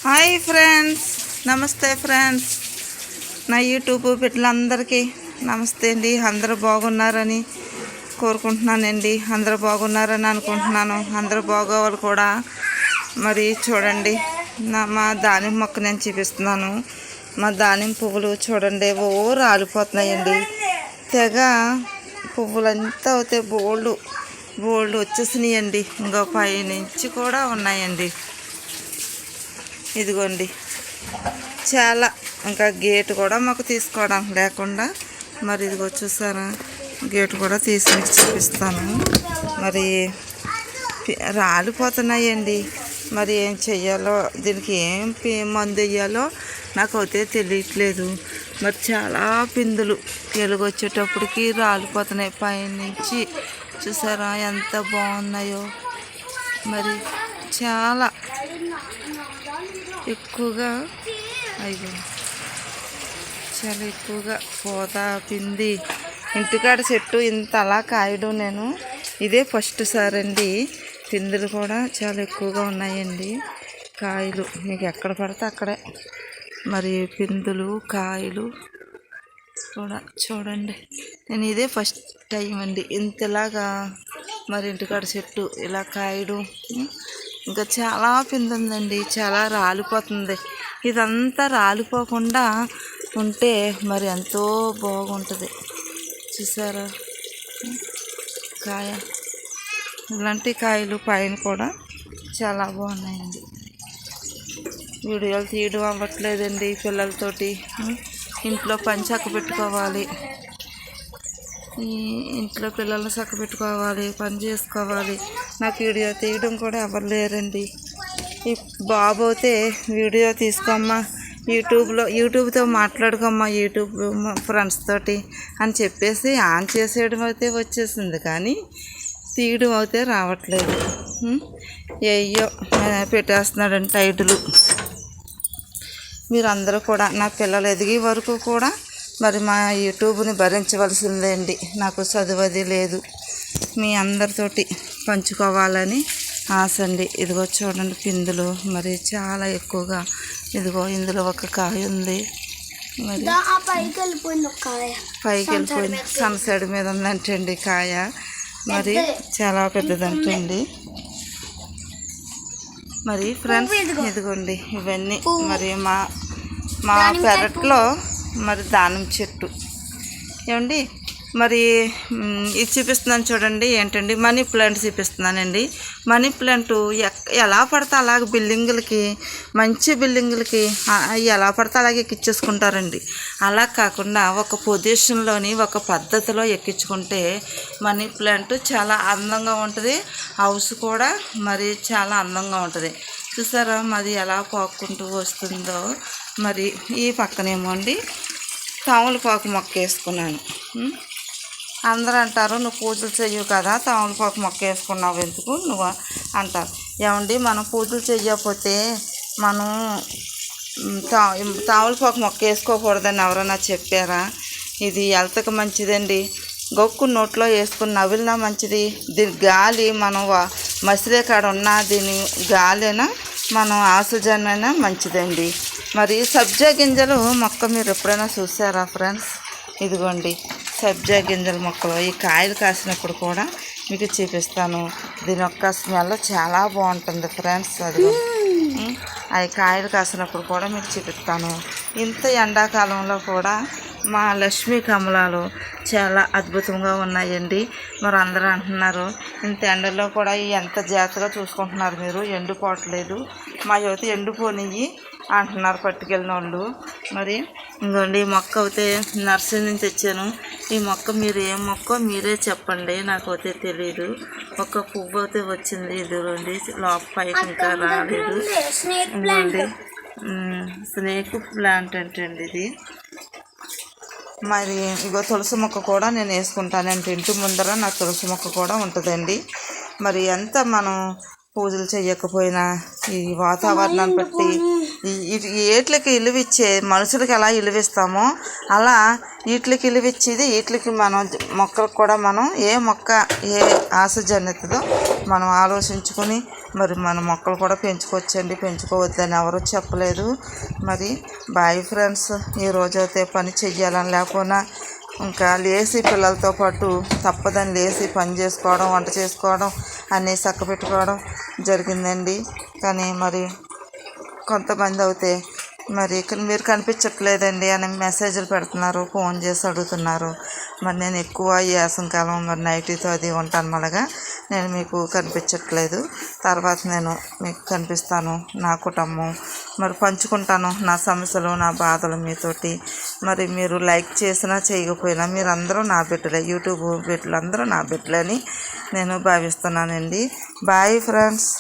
Hi friends, నమస్తే friends. నా YouTube బిడ్డలందరికీ నమస్తే అండి. అందరూ బాగున్నారని కోరుకుంటున్నానండి. అందరూ బాగున్నారని అనుకుంటున్నాను. అందరూ బాగోవాలి కూడా. మరి చూడండి, మా దానిమ్మ మొక్క నేను చూపిస్తున్నాను. మా దానిమ్మ పువ్వులు చూడండి, రాలిపోతున్నాయండి. తెగ పువ్వులంతా అవుతాయి. బోల్డ్ వచ్చేసినాయండి. ఇంకో పైనుంచి కూడా ఉన్నాయండి. ఇదిగోండి, చాలా. ఇంకా గేటు కూడా మాకు తీసుకోవడం లేకుండా, మరి ఇదిగో చూసారా, గేటు కూడా తీసి చూపిస్తాను. మరి రాలిపోతున్నాయండి. మరి ఏం చెయ్యాలో, దీనికి ఏం మందు వేయాలో నాకు అయితే తెలియట్లేదు. మరి చాలా పిందులు ఎలుగొచ్చేటప్పటికి రాలిపోతున్నాయి. పైనుంచి చూసారా ఎంత బాగున్నాయో. మరి చాలా ఎక్కువగా చాలా ఎక్కువగా పూత పిండి. ఇంటికాడ చెట్టు ఇంత అలా కాయడం నేను ఇదే ఫస్ట్ సారి అండి. పిందులు కూడా చాలా ఎక్కువగా ఉన్నాయండి. కాయలు మీకు ఎక్కడ పడితే అక్కడే. మరి పిందులు కాయలు కూడా చూడండి. నేను ఇదే ఫస్ట్ టైం అండి ఇంతలాగా మరి ఇంటికాడ చెట్టు ఇలా కాయడం. ఇంకా చాలా పిండి ఉందండి, చాలా రాలిపోతుంది. ఇదంతా రాలిపోకుండా ఉంటే మరి ఎంతో బాగుంటుంది. చూసారా కాయ, ఇలాంటి కాయలు పైన కూడా చాలా బాగున్నాయండి. వీడియోలు తీయడం అవ్వట్లేదండి పిల్లలతోటి. ఇంట్లో పని చక్క పెట్టుకోవాలి, ఇంట్లో పిల్లల్ని చక్క పెట్టుకోవాలి, పని చేసుకోవాలి. నాకు వీడియో తీయడం కూడా ఎవరు లేరండి. ఈ బాబు అయితే వీడియో తీసుకోమ్మా, యూట్యూబ్తో మాట్లాడుకోమ్మా, యూట్యూబ్ ఫ్రెండ్స్ తోటి అని చెప్పేసి ఆన్ చేసేయడం అయితే వచ్చేసింది, కానీ తీయడం అయితే రావట్లేదు. అయ్యో పెట్టేస్తున్నాడండి టైటిల్. మీరందరూ కూడా నా పిల్లలు ఎదిగే వరకు కూడా మరి మా యూట్యూబ్ని భరించవలసిందే అండి. నాకు చదువది లేదు, మీ అందరితోటి పంచుకోవాలని ఆశ అండి. ఇదిగో చూడండి పిందులు మరి చాలా ఎక్కువగా. ఇదిగో ఇందులో ఒక కాయ ఉంది, మరి పైకి వెళ్ళిపోయింది. సన్సైడ్ మీద ఉందంటండి కాయ. మరి చాలా పెద్దదంటండి. మరి ఫ్రెండ్స్ ఇదిగోండి, ఇవన్నీ మరి మా పెరట్లో మరి దానిమ్మ చెట్టు. ఏమండి, మరి ఇది చూపిస్తున్నాను చూడండి. ఏంటండి, మనీ ప్లాంట్ చూపిస్తున్నానండి. మనీ ప్లాంట్ ఎలా పడితే అలాగే బిల్డింగులకి, మంచి బిల్డింగులకి ఎలా పడితే అలాగే ఎక్కించేసుకుంటారండి. అలా కాకుండా ఒక పొజిషన్లోని ఒక పద్ధతిలో ఎక్కించుకుంటే మనీ ప్లాంట్ చాలా అందంగా ఉంటుంది. హౌస్ కూడా మరి చాలా అందంగా ఉంటుంది. చూసారా మరి ఎలా పాక్కుంటూ వస్తుందో. మరి ఈ పక్కనేమో అండి తమలపాకు మొక్క వేసుకున్నాను. అందరూ అంటారు, నువ్వు పూజలు చెయ్యవు కదా, తమలపాకు మొక్క వేసుకున్నావు ఎందుకు నువ్వు అంటారు. ఏమండి, మనం పూజలు చెయ్యకపోతే మనం తమలపాకు మొక్క వేసుకోకూడదని ఎవరైనా చెప్పారా? ఇది హెల్త్కి మంచిదండి. గొక్కు నోట్లో వేసుకుని నవ్వినా మంచిది. దీని గాలి మనం మసిలే కాడ ఉన్నా దీని గాలినా మనం ఆక్సిజన్ అయినా మంచిదండి. మరి సబ్జా గింజలు మొక్క మీరు ఎప్పుడైనా చూసారా ఫ్రెండ్స్? ఇదిగోండి సబ్జా గింజల మొక్కలు. ఈ కాయలు కాసినప్పుడు కూడా మీకు చూపిస్తాను. దీని యొక్క స్మెల్ చాలా బాగుంటుంది ఫ్రెండ్స్. అది అవి కాయలు కాసినప్పుడు కూడా మీకు చూపిస్తాను. ఇంత ఎండాకాలంలో కూడా మా లక్ష్మీ కమలాలు చాలా అద్భుతంగా ఉన్నాయండి. మరి అందరూ అంటున్నారు, ఇంత ఎండలో కూడా ఎంత జాగ్రత్తగా చూసుకుంటున్నారు మీరు, ఎండిపోవట్లేదు, మా యువత ఎండిపోనియ్యి అంటున్నారు పట్టుకెళ్ళిన వాళ్ళు. మరి ఇంకోండి, ఈ మొక్క అయితే నర్సరీ నుంచి తెచ్చాను. ఈ మొక్క మీరు ఏం మొక్క మీరే చెప్పండి, నాకు అయితే తెలియదు. ఒక పువ్వు అయితే వచ్చింది, ఇదిగోండి పైకి ఇంకా రాలేదు. ఇంకోండి స్నేక్ ప్లాంట్ అంటండి ఇది. మరి ఇగో తులసి మొక్క కూడా నేను వేసుకుంటానండి. ఇంటి ముందర నా తులసి మొక్క కూడా ఉంటుందండి. మరి ఎంత మనం పూజలు చేయకపోయినా ఈ వాతావరణాన్ని బట్టి వీటికి ఇలువిచ్చే మనుషులకి ఎలా ఇలువిస్తామో అలా వీటికి ఇలువిచ్చేది. వీటికి మనం మొక్కలకు కూడా మనం ఏ మొక్క ఏ ఆశజన్యతదో మనం ఆలోచించుకొని మరి మన మొక్కలు కూడా పెంచుకోవచ్చండి, పెంచుకోవద్దని ఎవరు చెప్పలేదు. మరి బాయ్ ఫ్రెండ్స్. ఈరోజు అయితే పని చెయ్యాలని లేకపోయినా ఇంకా లేచి పిల్లలతో పాటు తప్పదని లేచి పని చేసుకోవడం, వంట చేసుకోవడం అన్నీ చక్కబెట్టుకోవడం జరిగిందండి. కానీ మరి కొంతమంది అయితే మరి ఇక్కడ మీరు కనిపించట్లేదండి అని మెసేజ్లు పెడుతున్నారు, ఫోన్ చేసి అడుగుతున్నారు. మరి నేను ఎక్కువ ఈ వేసవికాలం మరి నైటీతో అది ఉంటాను మళ్ళగా నేను మీకు కనిపించట్లేదు. తర్వాత నేను మీకు కనిపిస్తాను, నా కుటుంబం మరి పంచుకుంటాను నా సమస్యలు, నా బాధలు మీతోటి. మరి మీరు లైక్ చేసినా చేయకపోయినా మీరు అందరూ నా బిడ్డలే, యూట్యూబ్ బిడ్డలు అందరూ నా బిడ్డలని నేను భావిస్తున్నానండి. Bye friends.